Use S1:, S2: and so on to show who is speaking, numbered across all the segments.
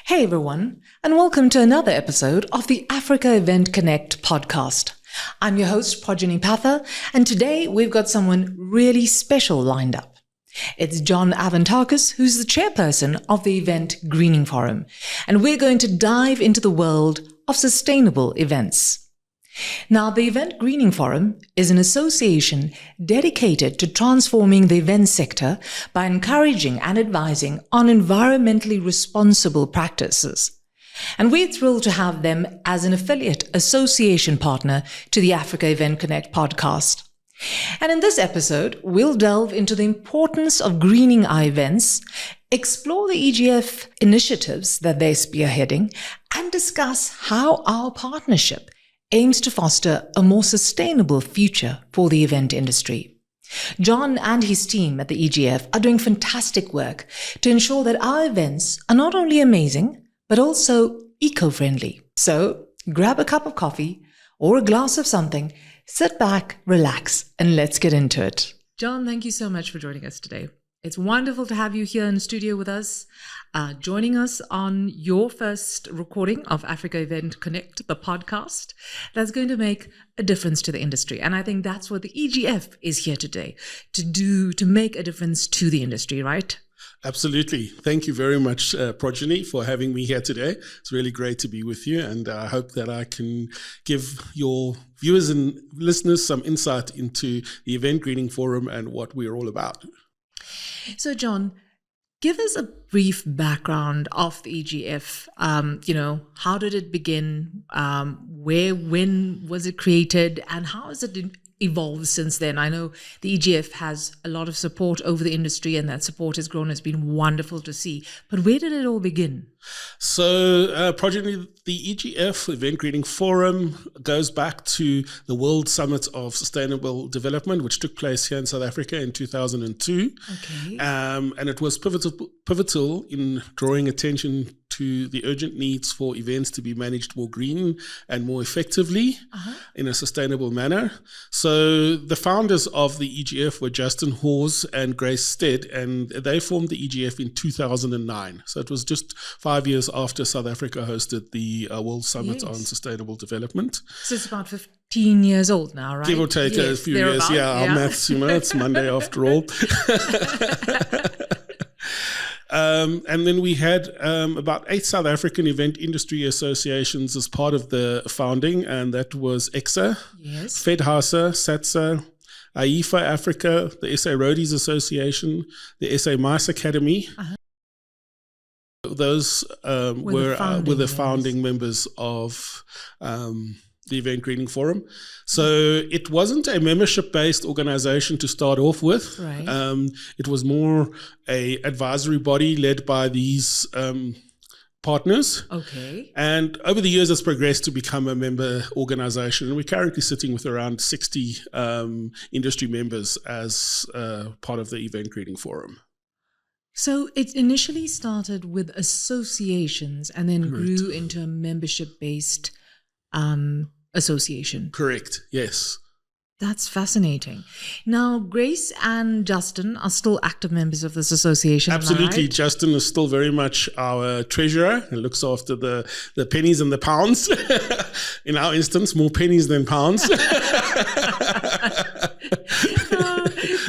S1: Hey everyone, and welcome to another episode of the Africa Event Connect podcast. I'm your host, Projeni Pather, and today we've got someone really special lined up. It's John Arvantakis, who's the chairperson of the Event Greening Forum, and we're going to dive into the world of sustainable events. Now, the Event Greening Forum is an association dedicated to transforming the event sector by encouraging and advising on environmentally responsible practices. And we're thrilled to have them as an affiliate association partner to the Africa Event Connect podcast. And in this episode, we'll delve into the importance of greening our events, explore the EGF initiatives that they're spearheading, and discuss how our partnership aims to foster a more sustainable future for the event industry. John and his team at the EGF are doing fantastic work to ensure that our events are not only amazing, but also eco-friendly. So grab a cup of coffee or a glass of something, sit back, relax, and let's get into it. John, thank you so much for joining us today. It's wonderful to have you here in the studio with us, joining us on your first recording of Africa Event Connect, the podcast that's going to make a difference to the industry. And I think that's what the EGF is here today to make a difference to the industry, right?
S2: Absolutely. Thank you very much, Projeni, for having me here today. It's really great to be with you, and I hope that I can give your viewers and listeners some insight into the Event Greening Forum and what we're all about.
S1: So, John, give us a brief background of the EGF. How did it begin? When was it created? And how has it evolved since then? I know the EGF has a lot of support over the industry, and that support has grown. It's been wonderful to see. But where did it all begin?
S2: So, Projeni, the EGF, Event Greening Forum, goes back to the World Summit of Sustainable Development, which took place here in South Africa in 2002.
S1: Okay.
S2: And it was pivotal in drawing attention to the urgent needs for events to be managed more green and more effectively in a sustainable manner. So the founders of the EGF were Justin Hawes and Grace Stead, and they formed the EGF in 2009. So it was just 5 years after South Africa hosted the World Summit on Sustainable Development. So
S1: it's about 15 years old now, right?
S2: Give or take a few years. Our maths, it's Monday after all. And then we had about 8 South African event industry associations as part of the founding, and that was EXSA, FedHasa, SAACI, AIFA Africa, the SA Roadies Association, the SA Mice Academy. Those were the founding members of the Event Greening Forum. So it wasn't a membership-based organization to start off with.
S1: Right.
S2: It was more a advisory body led by these partners.
S1: Okay.
S2: And over the years, it's progressed to become a member organization. And we're currently sitting with around 60 industry members as part of the Event Greening Forum.
S1: So it initially started with associations and then grew into a membership-based association.
S2: Correct, yes.
S1: That's fascinating. Now, Grace and Justin are still active members of this association.
S2: Absolutely.
S1: Right?
S2: Justin is still very much our treasurer and looks after the pennies and the pounds. In our instance, more pennies than pounds.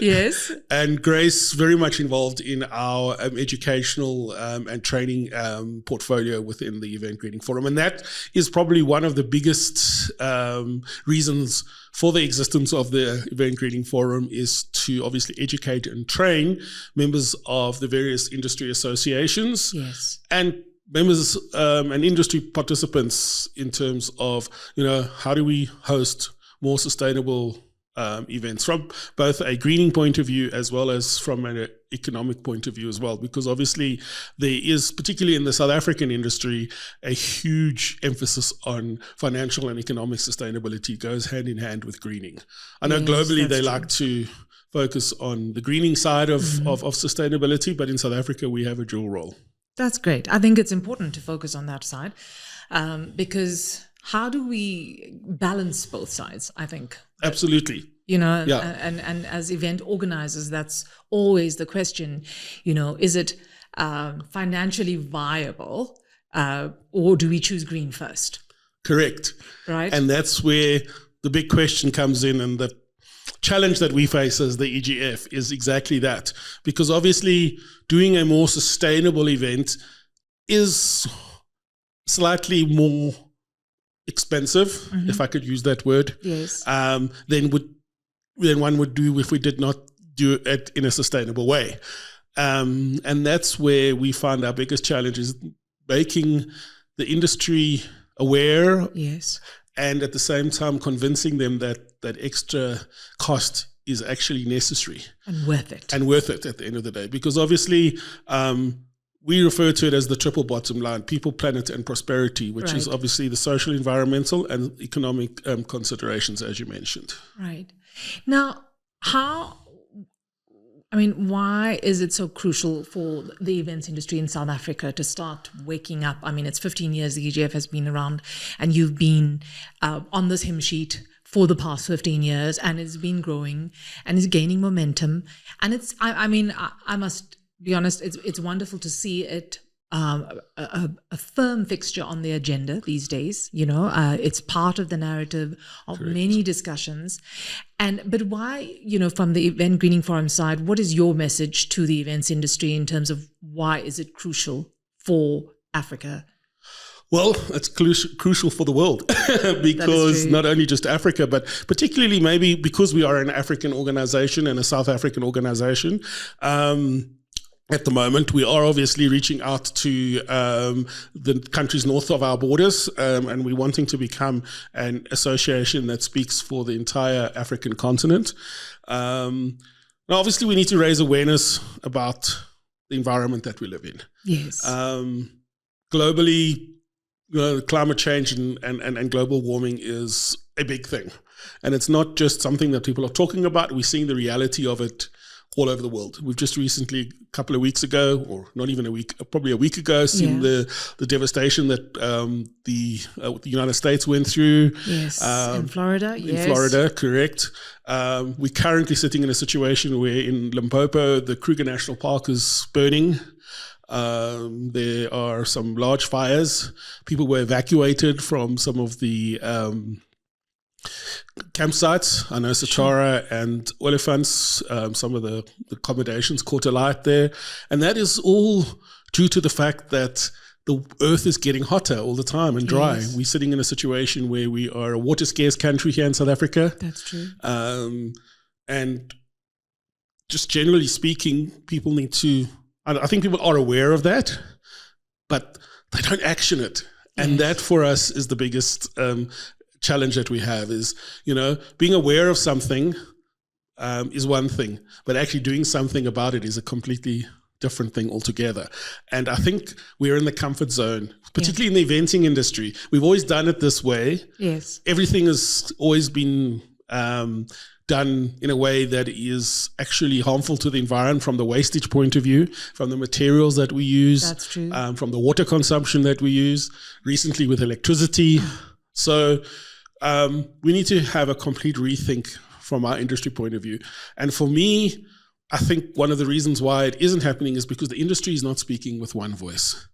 S1: Yes.
S2: And Grace very much involved in our educational and training portfolio within the Event Greening Forum. And that is probably one of the biggest reasons for the existence of the Event Greening Forum, is to obviously educate and train members of the various industry associations and members and industry participants in terms of, how do we host more sustainable events from both a greening point of view as well as from an economic point of view as well, because obviously there is, particularly in the South African industry, a huge emphasis on financial and economic sustainability. It goes hand in hand with greening. I know globally they like to focus on the greening side of sustainability, but in South Africa we have a dual role.
S1: That's great. I think it's important to focus on that side because how do we balance both sides, I think?
S2: Absolutely.
S1: And as event organizers, that's always the question, is it financially viable or do we choose green first?
S2: Correct.
S1: Right.
S2: And that's where the big question comes in, and the challenge that we face as the EGF is exactly that. Because obviously doing a more sustainable event is slightly more expensive, if I could use that word,
S1: Yes.
S2: than one would do if we did not do it in a sustainable way. And that's where we find our biggest challenge is making the industry aware,
S1: Yes.
S2: and at the same time convincing them that that extra cost is actually necessary.
S1: And worth it.
S2: And worth it at the end of the day. Because obviously we refer to it as the triple bottom line: people, planet, and prosperity, which is obviously the social, environmental, and economic considerations, as you mentioned.
S1: Right. Now, why is it so crucial for the events industry in South Africa to start waking up? I mean, it's 15 years the EGF has been around, and you've been on this hymn sheet for the past 15 years, and it's been growing and it's gaining momentum. And it's, I must be honest, it's wonderful to see it a firm fixture on the agenda these days. It's part of the narrative of many discussions. But why, from the Event Greening Forum side, what is your message to the events industry in terms of why is it crucial for Africa?
S2: Well, it's crucial for the world because not only just Africa, but particularly maybe because we are an African organization and a South African organization. At the moment, we are obviously reaching out to the countries north of our borders, and we're wanting to become an association that speaks for the entire African continent. Now, obviously, we need to raise awareness about the environment that we live in.
S1: Yes.
S2: Globally, climate change and global warming is a big thing. And it's not just something that people are talking about. We're seeing the reality of it all over the world. We've just recently, a couple of weeks ago, or not even a week, probably a week ago, seen the devastation that the United States went through.
S1: Yes, in Florida.
S2: In Florida, correct. We're currently sitting in a situation where in Limpopo, the Kruger National Park is burning. There are some large fires. People were evacuated from some of the campsites. I know Satara and Olifants, some of the accommodations caught alight there. And that is all due to the fact that the earth is getting hotter all the time and dry. Yes. We're sitting in a situation where we are a water scarce country here in South Africa.
S1: That's true.
S2: And just generally speaking, people need to, I think people are aware of that, but they don't action it. And that for us is the biggest challenge that we have is, being aware of something is one thing, but actually doing something about it is a completely different thing altogether. And I think we're in the comfort zone, particularly in the eventing industry. We've always done it this way.
S1: Yes.
S2: Everything has always been done in a way that is actually harmful to the environment from the wastage point of view, from the materials that we use.
S1: That's true.
S2: From the water consumption that we use, recently with electricity. So we need to have a complete rethink from our industry point of view. And for me, I think one of the reasons why it isn't happening is because the industry is not speaking with one voice.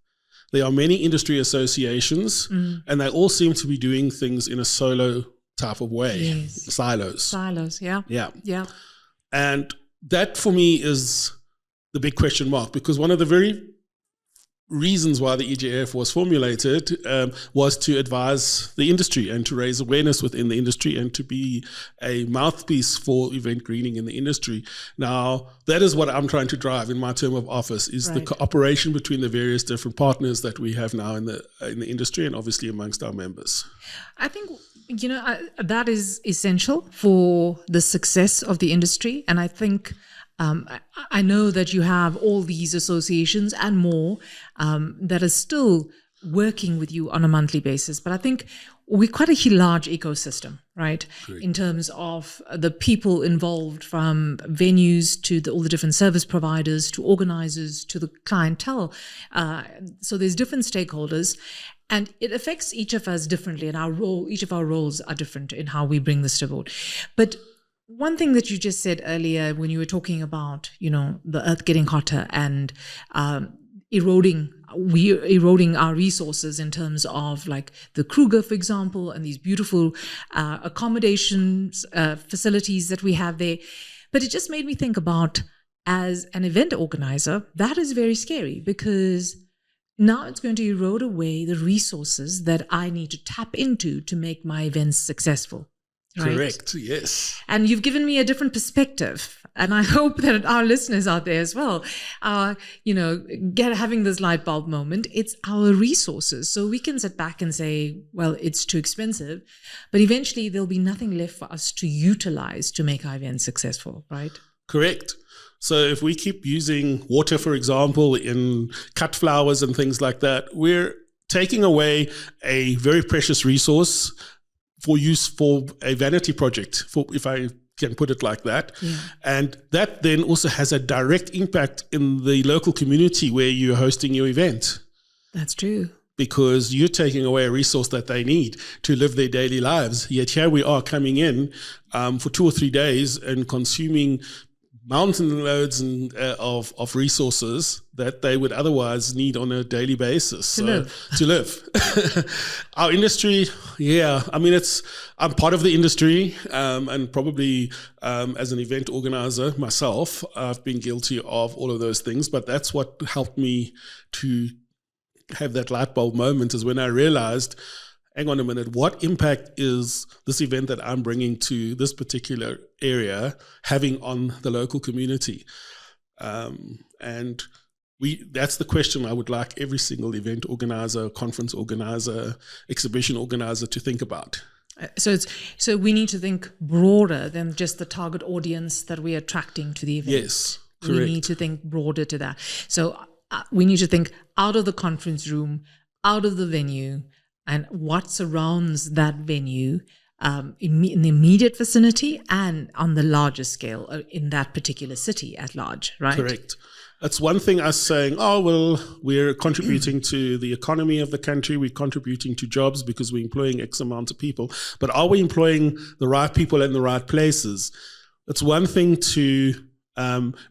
S2: There are many industry associations, and they all seem to be doing things in a solo type of way.
S1: Yes.
S2: Silos,
S1: yeah. Yeah.
S2: And that for me is the big question mark, because one of the very reasons why the EGF was formulated was to advise the industry and to raise awareness within the industry and to be a mouthpiece for event greening in the industry. Now, that is what I'm trying to drive in my term of office, is the cooperation between the various different partners that we have now in the industry and obviously amongst our members.
S1: I think, that is essential for the success of the industry. And I think I know that you have all these associations and more that are still working with you on a monthly basis. But I think we're quite a large ecosystem, right? Great. In terms of the people involved, from venues to all the different service providers, to organisers, to the clientele. So there's different stakeholders. And it affects each of us differently, and each of our roles are different in how we bring this to board. But one thing that you just said earlier when you were talking about, the earth getting hotter and eroding we're eroding our resources in terms of like the Kruger, for example, and these beautiful accommodations, facilities that we have there. But it just made me think about, as an event organizer, that is very scary, because now it's going to erode away the resources that I need to tap into to make my events successful. Right?
S2: Correct, yes.
S1: And you've given me a different perspective. And I hope that our listeners out there as well are, having this light bulb moment. It's our resources. So we can sit back and say, well, it's too expensive. But eventually there'll be nothing left for us to utilize to make our events successful, right?
S2: Correct. So if we keep using water, for example, in cut flowers and things like that, we're taking away a very precious resource for use for a vanity project, if I can put it like that.
S1: Yeah.
S2: And that then also has a direct impact in the local community where you're hosting your event.
S1: That's true.
S2: Because you're taking away a resource that they need to live their daily lives. Yet here we are coming in for 2 or 3 days and consuming mountain loads of resources that they would otherwise need on a daily basis to live. Our industry, I'm part of the industry, and probably as an event organizer myself, I've been guilty of all of those things, but that's what helped me to have that light bulb moment, is when I realized, hang on a minute, what impact is this event that I'm bringing to this particular area having on the local community? And that's the question I would like every single event organizer, conference organizer, exhibition organizer to think about.
S1: So we need to think broader than just the target audience that we're attracting to the event.
S2: Yes, correct.
S1: We need to think broader to that. So we need to think out of the conference room, out of the venue, and what surrounds that venue in the immediate vicinity and on the larger scale in that particular city at large, right?
S2: Correct. That's one thing, us saying, we're contributing to the economy of the country, we're contributing to jobs because we're employing X amount of people, but are we employing the right people in the right places? It's one thing to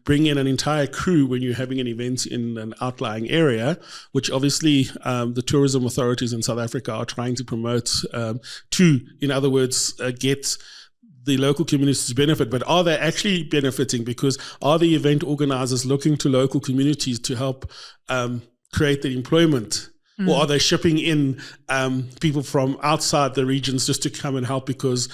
S2: bring in an entire crew when you're having an event in an outlying area, which obviously the tourism authorities in South Africa are trying to promote in other words, get the local communities to benefit. But are they actually benefiting? Because are the event organizers looking to local communities to help create the employment? Or are they shipping in people from outside the regions just to come and help because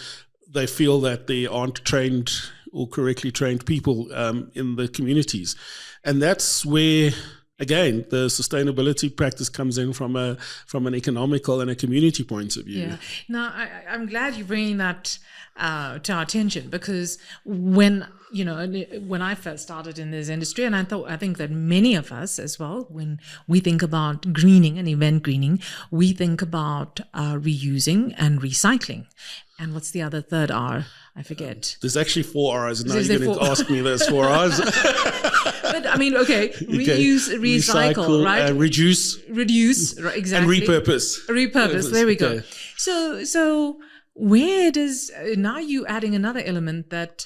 S2: they feel that they aren't trained or correctly trained people in the communities? And that's where, again, the sustainability practice comes in from an economical and a community point of view.
S1: Yeah. Now, I'm glad you're bringing that to our attention, because when I first started in this industry, and I think that many of us as well, when we think about greening and event greening, we think about reusing and recycling. And what's the other third R? I forget.
S2: There's actually 4 R's. Now you're going to ask me those 4 R's.
S1: But I mean, reuse, recycle, right?
S2: Reduce,
S1: right, exactly.
S2: And repurpose.
S1: There we go.
S2: Okay.
S1: So where does, now you adding another element that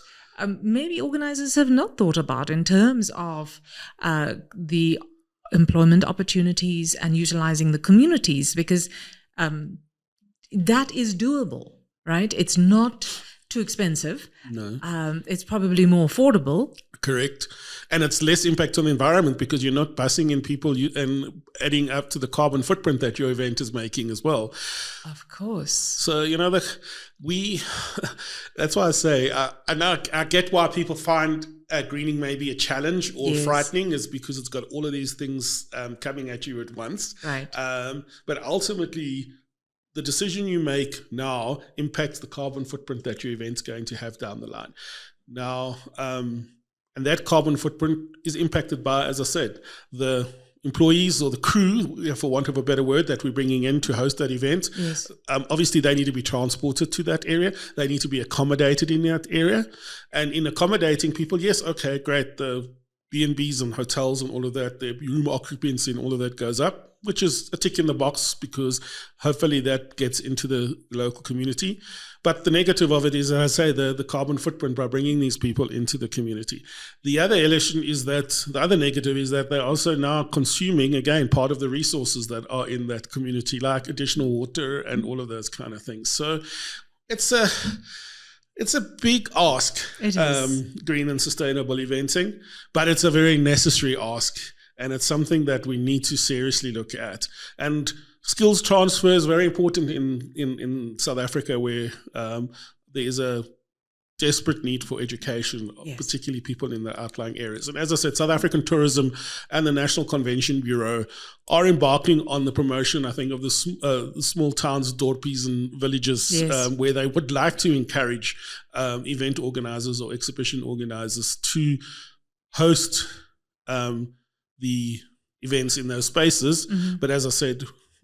S1: maybe organizers have not thought about in terms of the employment opportunities and utilizing the communities, because that is doable, right? It's not too expensive.
S2: No.
S1: It's probably more affordable.
S2: Correct. And it's less impact on the environment because you're not bussing in people and adding up to the carbon footprint that your event is making as well.
S1: Of course.
S2: So, that's why I say, I get why people find greening may be a challenge or frightening, is because it's got all of these things coming at you at once.
S1: Right.
S2: But ultimately, the decision you make now impacts the carbon footprint that your event's going to have down the line. Now, and that carbon footprint is impacted by, as I said, the employees or the crew, for want of a better word, that we're bringing in to host that event.
S1: Yes.
S2: Obviously, they need to be transported to that area. They need to be accommodated in that area. And in accommodating people, yes, okay, great. The B&Bs and hotels and all of that, their room occupancy and all of that goes up, which is a tick in the box because hopefully that gets into the local community. But the negative of it is, as I say, the carbon footprint by bringing these people into the community. The other negative is that they're also now consuming, again, part of the resources that are in that community, like additional water and all of those kind of things. So it's a big ask, green and sustainable eventing, but it's a very necessary ask. And it's something that we need to seriously look at. And skills transfer is very important in South Africa, where there is a desperate need for education, particularly people in the outlying areas. And as I said, South African Tourism and the National Convention Bureau are embarking on the promotion, I think, of the small towns, dorpies and villages, where they would like to encourage event organisers or exhibition organisers to host the events in those spaces. Mm-hmm. But as I said,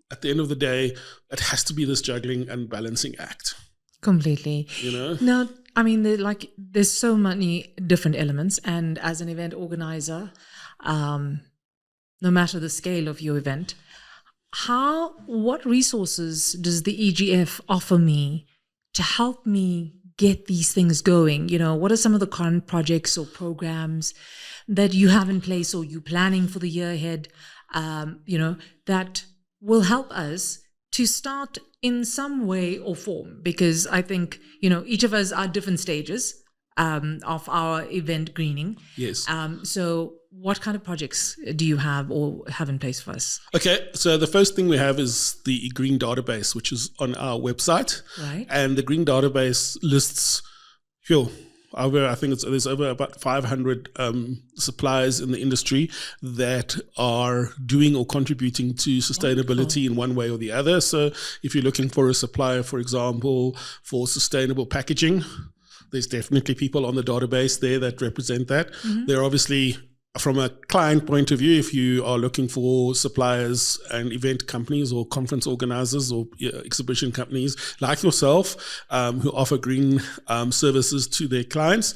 S2: at the end of the day, it has to be this juggling and balancing act.
S1: Completely. Now, I mean, there's so many different elements, and as an event organizer, no matter the scale of your event, what resources does the EGF offer me to help me get these things going? What are some of the current projects or programs that you have in place or you planning for the year ahead, that will help us to start in some way or form? Because I think, each of us are at different stages of our event greening.
S2: Yes.
S1: So what kind of projects do you have or have in place for us?
S2: Okay, so the first thing we have is the green database, which is on our website.
S1: Right.
S2: And the green database lists, there's over about 500 suppliers in the industry that are doing or contributing to sustainability in one way or the other. So if you're looking for a supplier, for example, for sustainable packaging, there's definitely people on the database there that represent that. Mm-hmm. They're obviously, from a client point of view, if you are looking for suppliers and event companies or conference organizers or exhibition companies like yourself who offer green services to their clients,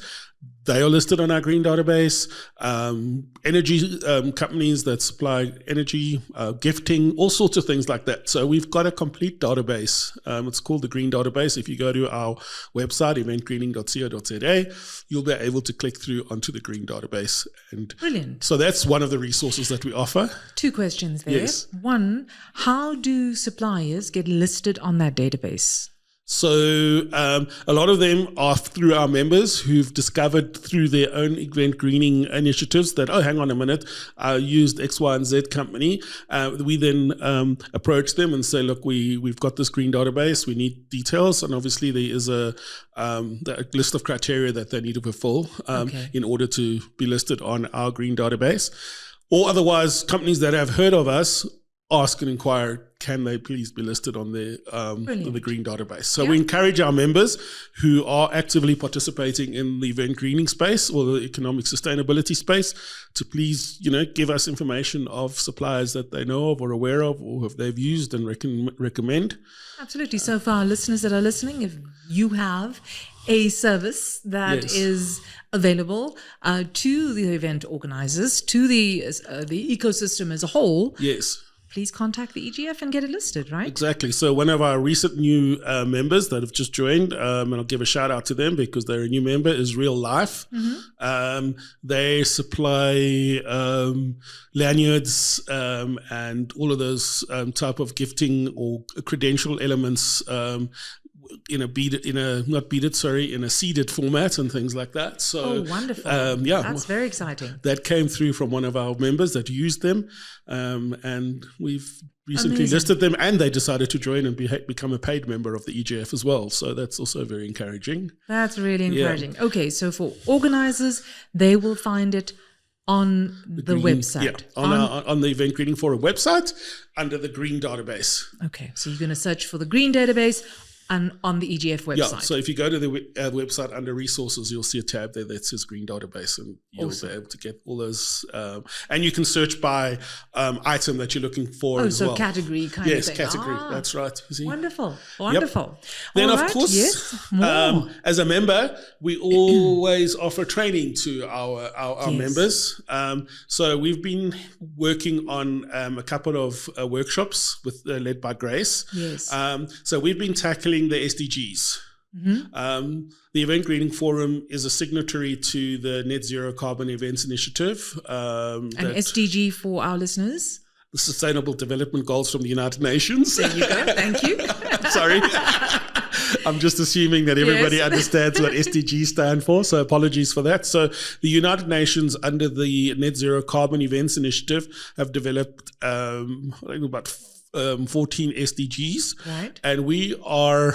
S2: they are listed on our green database. Energy companies that supply energy, gifting, all sorts of things like that. So we've got a complete database. It's called the Green Database. If you go to our website, eventgreening.co.za, you'll be able to click through onto the Green Database. And
S1: brilliant.
S2: So that's one of the resources that we offer.
S1: 2 questions there.
S2: Yes.
S1: One, how do suppliers get listed on that database?
S2: So a lot of them are through our members who've discovered through their own event greening initiatives that, hang on a minute, I used X, Y, and Z company. We then approach them and say, look, we've got this green database. We need details. And obviously there is a list of criteria that they need to fulfill in order to be listed on our green database. Or otherwise, companies that have heard of us ask and inquire, can they please be listed on the green database? So we encourage our members who are actively participating in the event greening space or the economic sustainability space to please, give us information of suppliers that they know of or aware of or if they've used and recommend.
S1: Absolutely. So for our listeners that are listening, if you have a service that is available to the event organizers, to the ecosystem as a whole, please contact the EGF and get it listed, right?
S2: Exactly. So one of our recent new members that have just joined, and I'll give a shout out to them because they're a new member, is Real Life. Mm-hmm. They supply lanyards and all of those type of gifting or credential elements in a seeded format and things like that. So,
S1: wonderful. That's very exciting.
S2: That came through from one of our members that used them, and we've recently listed them, and they decided to join and become a paid member of the EGF as well. So that's also very encouraging.
S1: That's really encouraging. Yeah. Okay, so for organizers, they will find it on the website.
S2: Yeah, on the Event Greening Forum website under the Green Database.
S1: Okay, so you're going to search for the Green Database on the EGF website.
S2: Yeah, so if you go to the website under resources, you'll see a tab there that says Green Database, and you'll be able to get all those. And you can search by item that you're looking for as well.
S1: Category kind of thing.
S2: Yes, category. That's right. See?
S1: Wonderful.
S2: Yep. Then, of course, as a member, we always offer training to our members. So we've been working on a couple of workshops led by Grace.
S1: Yes.
S2: So we've been tackling the SDGs. Mm-hmm. The Event Greening Forum is a signatory to the Net Zero Carbon Events Initiative.
S1: An SDG for our listeners?
S2: The Sustainable Development Goals from the United Nations.
S1: There you go. Thank you.
S2: Sorry. I'm just assuming that everybody understands what SDGs stand for, so apologies for that. So the United Nations, under the Net Zero Carbon Events Initiative, have developed about 14 SDGs,
S1: right.
S2: And we are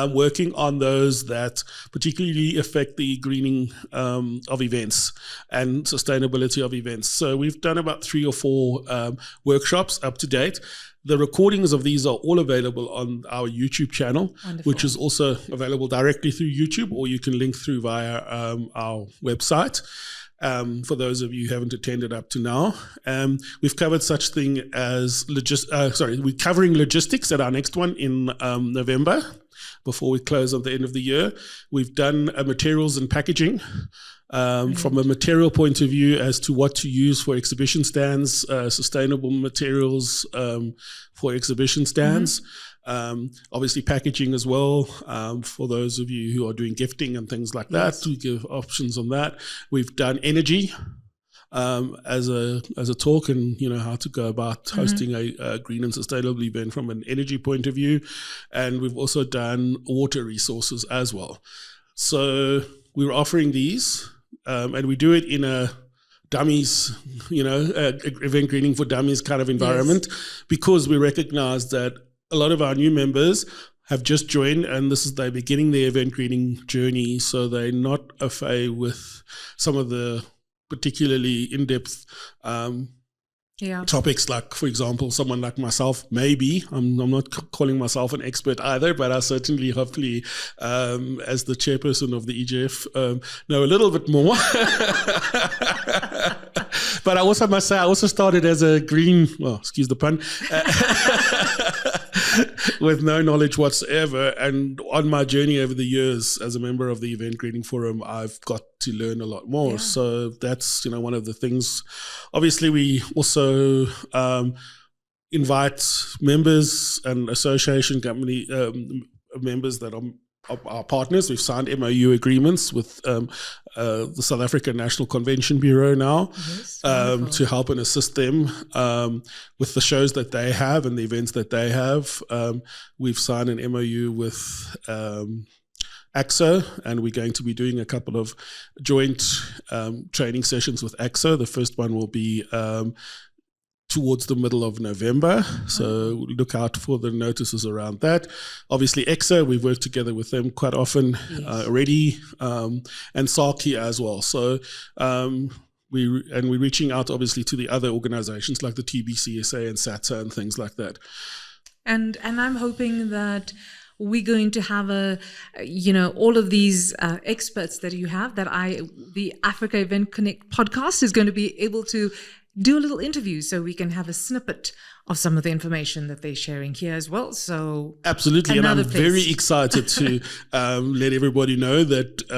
S2: working on those that particularly affect the greening of events and sustainability of events. So we've done about 3 or 4 workshops up to date. The recordings of these are all available on our YouTube channel,
S1: Wonderful.
S2: Which is also available directly through YouTube, or you can link through via our website. For those of you who haven't attended up to now, we've covered such thing as we're covering logistics at our next one in November, before we close at the end of the year. We've done materials and packaging. From a material point of view as to what to use for exhibition stands, sustainable materials for exhibition stands, obviously packaging as well, for those of you who are doing gifting and things like that, to give options on that. We've done energy as a talk, and how to go about hosting a green and sustainable event from an energy point of view, and we've also done water resources as well. So we're offering these. And we do it in a dummies, event greening for dummies kind of environment, because we recognize that a lot of our new members have just joined, and they're beginning their event greening journey, so they're not au fait with some of the particularly in-depth topics, like, for example, someone like myself, maybe, I'm not calling myself an expert either, but I certainly, hopefully, as the chairperson of the EGF, know a little bit more. But I also must say, I also started as a green, excuse the pun, with no knowledge whatsoever. And on my journey over the years as a member of the Event Greening Forum, I've got to learn a lot more. Yeah. So that's, one of the things. Obviously, we also invite members and association company members that are our partners. We've signed MOU agreements with the South African National Convention Bureau now, to help and assist them with the shows that they have and the events that they have. We've signed an MOU with AAXO, and we're going to be doing a couple of joint training sessions with AAXO. The first one will be towards the middle of November, so look out for the notices around that. Obviously, EXSA, we've worked together with them quite often already, and SAACI as well. So we're reaching out, obviously, to the other organizations like the TBCSA and SAACI and things like that.
S1: And I'm hoping that we're going to have all of these experts that you have, the Africa Event Connect podcast is going to be able to do a little interview, so we can have a snippet of some of the information that they're sharing here as well. So
S2: absolutely, and I'm very excited to let everybody know that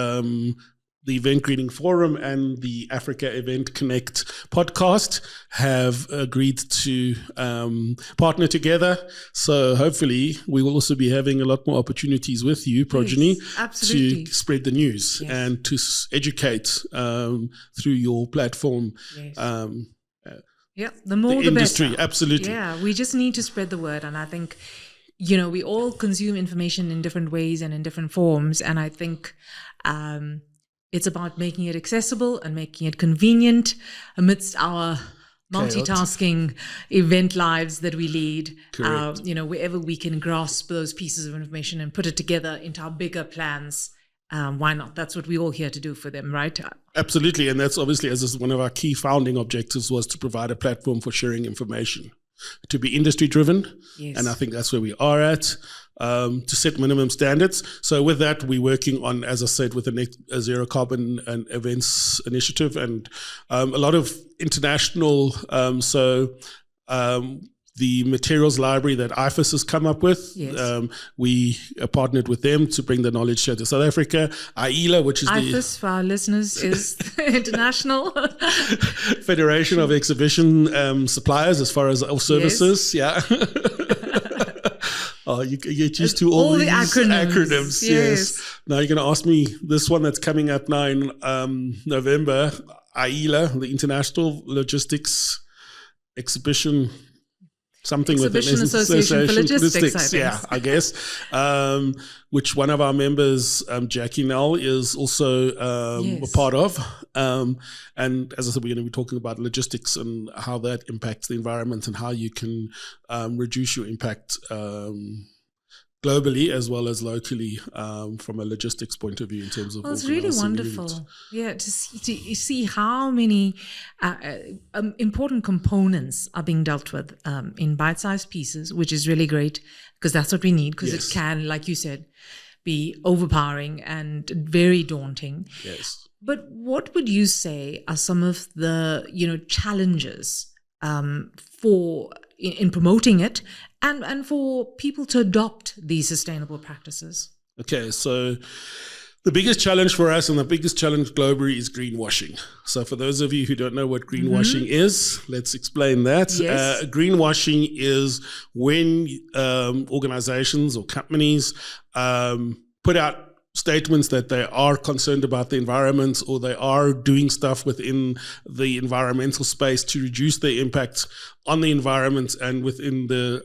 S2: the Event Greening Forum and the Africa Event Connect podcast have agreed to partner together. So hopefully we will also be having a lot more opportunities with you, Projeni, to spread the news and to educate through your platform.
S1: The more the
S2: industry,
S1: better.
S2: Absolutely.
S1: Yeah, we just need to spread the word. And I think, we all consume information in different ways and in different forms. And I think it's about making it accessible and making it convenient amidst our multitasking event lives that we lead. Wherever we can grasp those pieces of information and put it together into our bigger plans. Why not? That's what we're all here to do for them, right?
S2: Absolutely. And that's obviously, as one of our key founding objectives, was to provide a platform for sharing information. to be industry driven.
S1: Yes.
S2: And I think that's where we are at, to set minimum standards. So with that, we're working on, as I said, with a zero carbon and events initiative, and a lot of international, the materials library that IFAS has come up with.
S1: Yes.
S2: We partnered with them to bring the knowledge share to South Africa. AILA, which is
S1: IFAS, for our listeners, is International
S2: Federation of Exhibition Suppliers, as far as services. Yes. Yeah. Oh, you get used to all these acronyms. Yes. Now you're going to ask me this one that's coming up now in November. AILA, the International Logistics Exhibition. Something with
S1: Exhibition Association for Logistics,
S2: I guess. Which one of our members, Jackie Nell, is also a part of. And as I said, we're going to be talking about logistics and how that impacts the environment and how you can reduce your impact globally as well as locally, from a logistics point of view in terms of.
S1: Well, it's really wonderful, to see how many important components are being dealt with in bite-sized pieces, which is really great, because that's what we need. Because it can, like you said, be overpowering and very daunting.
S2: Yes.
S1: But what would you say are some of the challenges for in promoting it and for people to adopt these sustainable practices? Okay,
S2: so the biggest challenge for us and the biggest challenge globally is greenwashing. So for those of you who don't know what greenwashing is, let's explain that.
S1: Yes.
S2: Greenwashing is when organizations or companies put out statements that they are concerned about the environment, or they are doing stuff within the environmental space to reduce their impact on the environment and within the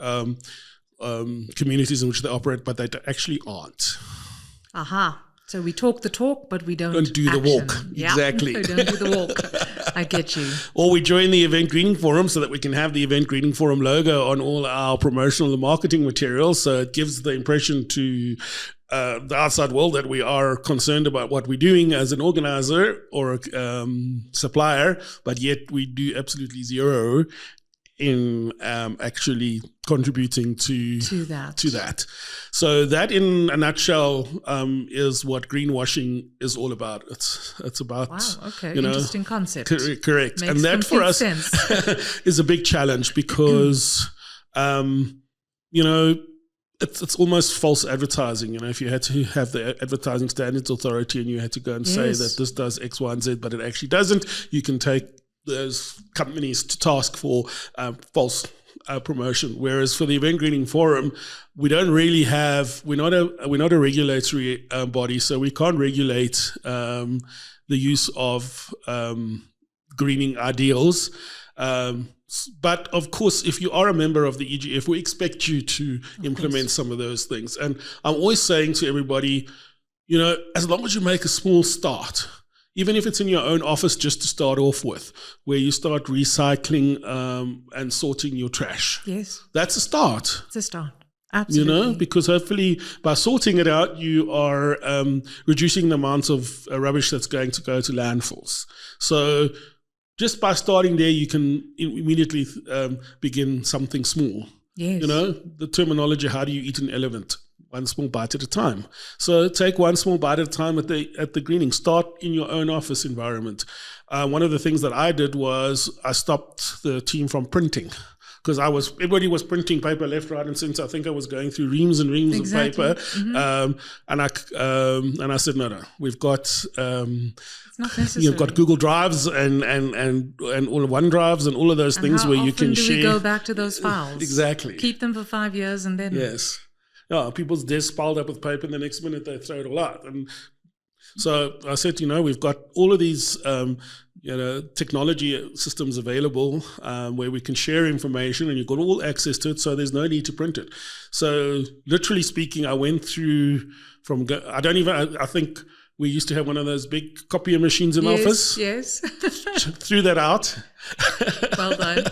S2: communities in which they operate, but they actually aren't.
S1: Aha. So we talk the talk, but we don't
S2: do the walk.
S1: Yeah.
S2: Exactly.
S1: We don't do the walk. I get you.
S2: Or we join the Event Greening Forum so that we can have the Event Greening Forum logo on all our promotional and marketing materials. So it gives the impression to the outside world that we are concerned about what we're doing as an organizer or a supplier, but yet we do absolutely zero in actually contributing to that. So that, in a nutshell, is what greenwashing is all about. It's about,
S1: interesting concept.
S2: Correct.
S1: Makes
S2: and that for us is a big challenge because, it's almost false advertising. If you had to have the Advertising Standards Authority and you had to go and say that this does X, Y, and Z, but it actually doesn't, you can take those companies to task for false promotion. Whereas for the Event Greening Forum, we don't really have. We're not a regulatory body, so we can't regulate the use of greening ideals. But of course, if you are a member of the EGF, we expect you to implement some of those things. And I'm always saying to everybody, as long as you make a small start, even if it's in your own office just to start off with, where you start recycling and sorting your trash.
S1: Yes.
S2: That's a start.
S1: It's a start. Absolutely.
S2: Because hopefully by sorting it out, you are reducing the amount of rubbish that's going to go to landfills. So just by starting there, you can immediately begin something small.
S1: Yes.
S2: The terminology, how do you eat an elephant? One small bite at a time. So take one small bite at a time at the greening. Start in your own office environment. One of the things that I did was I stopped the team from printing. Because everybody was printing paper left, right, and center. I think I was going through reams and reams of paper, and I said, no, we've got
S1: it's not necessary.
S2: You've got Google Drives and all OneDrives and all of those things where you can share.
S1: We go back to those files?
S2: Exactly.
S1: Keep them for 5 years and then
S2: people's desks piled up with paper, and the next minute they throw it all out. And so I said, we've got all of these. Technology systems available where we can share information and you've got all access to it, so there's no need to print it. So literally speaking, I went through I think we used to have one of those big copier machines in office.
S1: Yes.
S2: Threw that out.
S1: Well done.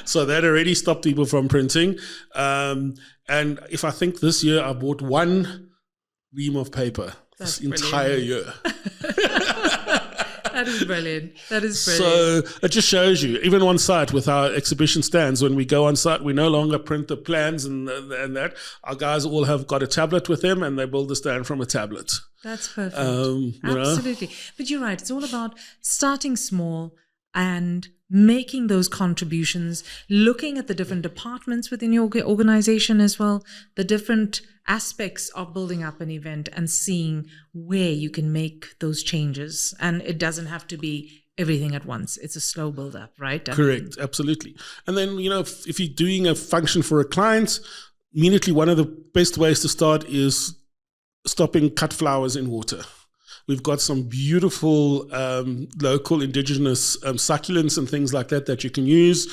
S2: So that already stopped people from printing. And if I think this year I bought one ream of paper this entire year.
S1: That is brilliant. That is
S2: So
S1: brilliant.
S2: it just shows you, even on site with our exhibition stands, when we go on site, we no longer print the plans and that. Our guys all have got a tablet with them and they build the stand from a tablet.
S1: That's perfect.
S2: Absolutely.
S1: But you're right. It's all about starting small and making those contributions, looking at the different departments within your organization as well, the different aspects of building up an event and seeing where you can make those changes. And it doesn't have to be everything at once. It's a slow build up, right?
S2: Correct. Absolutely. And then, if you're doing a function for a client, immediately one of the best ways to start is stopping cut flowers in water. We've got some beautiful local indigenous succulents and things like that you can use.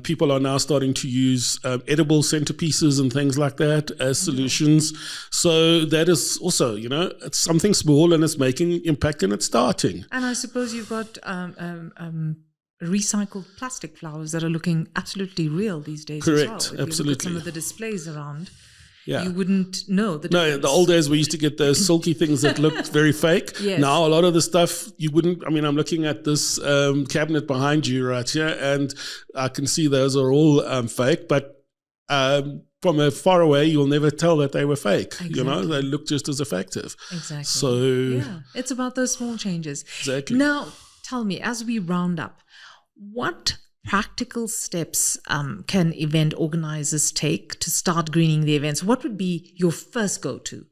S2: People are now starting to use edible centerpieces and things like that as solutions. So that is also, it's something small and it's making impact and it's starting.
S1: And I suppose you've got recycled plastic flowers that are looking absolutely real these days.
S2: Correct,
S1: as well. If
S2: absolutely.
S1: You look at some of the displays around.
S2: Yeah.
S1: You wouldn't know the difference.
S2: No, in the old days we used to get those silky things that looked very fake.
S1: Yes.
S2: Now a lot of the stuff you wouldn't. I'm looking at this cabinet behind you right here, and I can see those are all fake. But from a far away, you'll never tell that they were fake.
S1: Exactly.
S2: They look just as effective.
S1: Exactly.
S2: So
S1: yeah, it's about those small changes.
S2: Exactly.
S1: Now, tell me, as we round up, what practical steps can event organizers take to start greening the events? What would be your first go-to?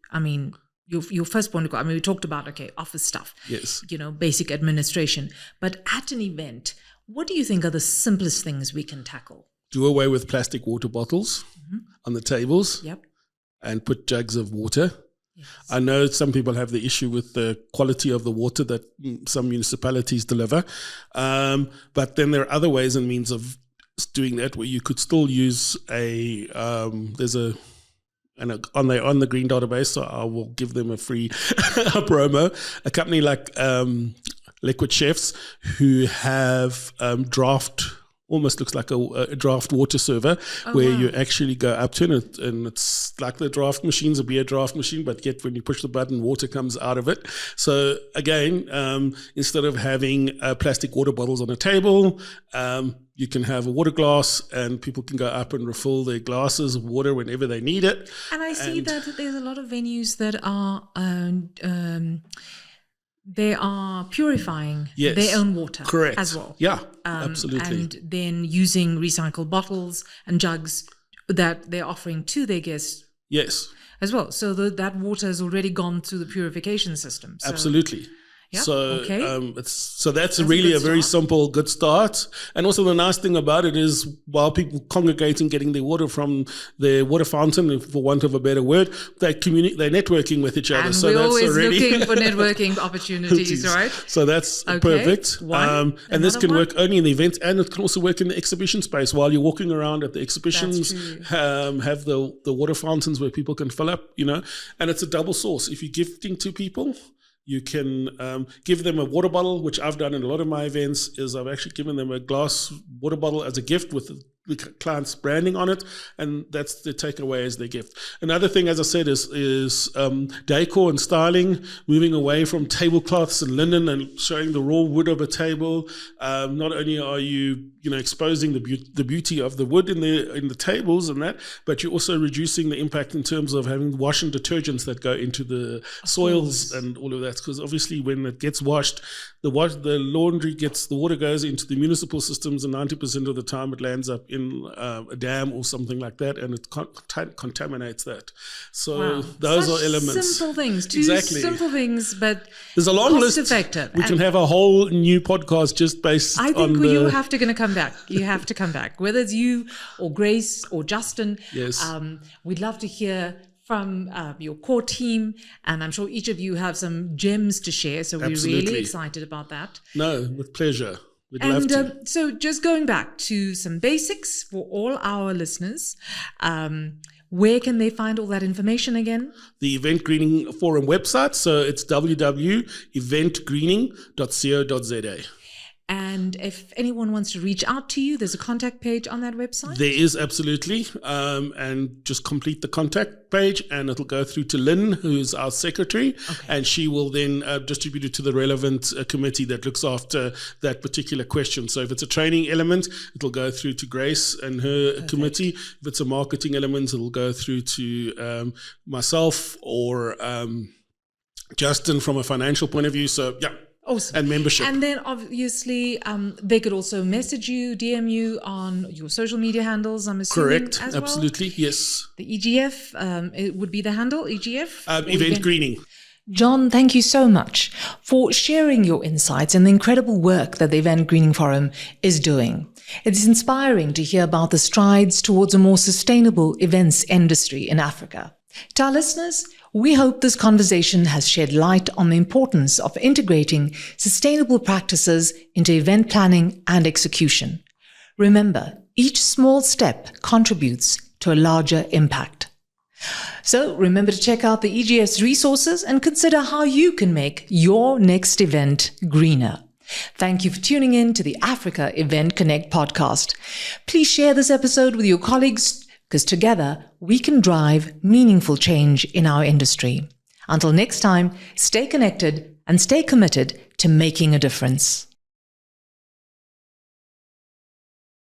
S1: Your first point of go. We talked about, office stuff.
S2: Yes.
S1: Basic administration. But at an event, what do you think are the simplest things we can tackle?
S2: Do away with plastic water bottles on the tables.
S1: Yep.
S2: And put jugs of water.
S1: Yes.
S2: I know some people have the issue with the quality of the water that some municipalities deliver, but then there are other ways and means of doing that where you could still use on the green database. So I will give them a free promo. A company like Liquid Chefs who have draft. Almost looks like a draft water server where you actually go up to it and it's like the draft machine's a beer draft machine, but yet when you push the button, water comes out of it. So again, instead of having plastic water bottles on a table, you can have a water glass and people can go up and refill their glasses of water whenever they need it.
S1: And I see that there's a lot of venues that are they are purifying their own water as well.
S2: Yeah, absolutely.
S1: And then using recycled bottles and jugs that they're offering to their guests.
S2: Yes.
S1: As well. So that water has already gone through the purification system. So.
S2: Absolutely.
S1: Yep.
S2: So that's really a very simple, good start. And also the nice thing about it is while people congregating, getting their water from their water fountain, for want of a better word, they're networking with each other.
S1: And
S2: so
S1: we're
S2: that's
S1: always
S2: already
S1: looking for networking opportunities, right?
S2: So that's perfect. And this can work only in the event, and it can also work in the exhibition space while you're walking around at the exhibitions. Have the water fountains where people can fill up, and it's a double source. If you're gifting to people, you can give them a water bottle, which I've done in a lot of my events, is I've actually given them a glass water bottle as a gift with the client's branding on it, and that's the takeaway as their gift. Another thing, as I said, is decor and styling, moving away from tablecloths and linen and showing the raw wood of a table. Not only are you exposing the beauty of the wood in the tables and that, but you're also reducing the impact in terms of having wash and detergents that go into the soils and all of that. Because obviously, when it gets washed, the water goes into the municipal systems, and 90% of the time it lands up in a dam or something like that, and it contaminates that. So those are elements.
S1: Simple things. Simple things, but
S2: there's a long list.
S1: Effective.
S2: We can have a whole new podcast just based on
S1: you have to come back. You have to come back. Whether it's you or Grace or Justin,
S2: yes.
S1: We'd love to hear from your core team, and I'm sure each of you have some gems to share. So we're really excited about that.
S2: No, with pleasure. We'd love to.
S1: So just going back to some basics for all our listeners, where can they find all that information again?
S2: The Event Greening Forum website. So it's www.eventgreening.co.za.
S1: And if anyone wants to reach out to you, there's a contact page on that website?
S2: There is, absolutely. And just complete the contact page and it'll go through to Lynn, who's our secretary, and she will then distribute it to the relevant committee that looks after that particular question. So if it's a training element, it'll go through to Grace and her committee. If it's a marketing element, it'll go through to myself or Justin from a financial point of view. So, yeah.
S1: Awesome.
S2: And membership.
S1: And then obviously they could also message you, DM you on your social media handles, I'm assuming.
S2: Correct.
S1: As
S2: Absolutely.
S1: Well.
S2: Yes.
S1: The EGF, it would be the handle, EGF?
S2: Event greening.
S1: John, thank you so much for sharing your insights and the incredible work that the Event Greening Forum is doing. It's inspiring to hear about the strides towards a more sustainable events industry in Africa. To our listeners, we hope this conversation has shed light on the importance of integrating sustainable practices into event planning and execution. Remember, each small step contributes to a larger impact. So remember to check out the EGF's resources and consider how you can make your next event greener. Thank you for tuning in to the Africa Event Connect podcast. Please share this episode with your colleagues, because together we can drive meaningful change in our industry. Until next time, stay connected and stay committed to making a difference.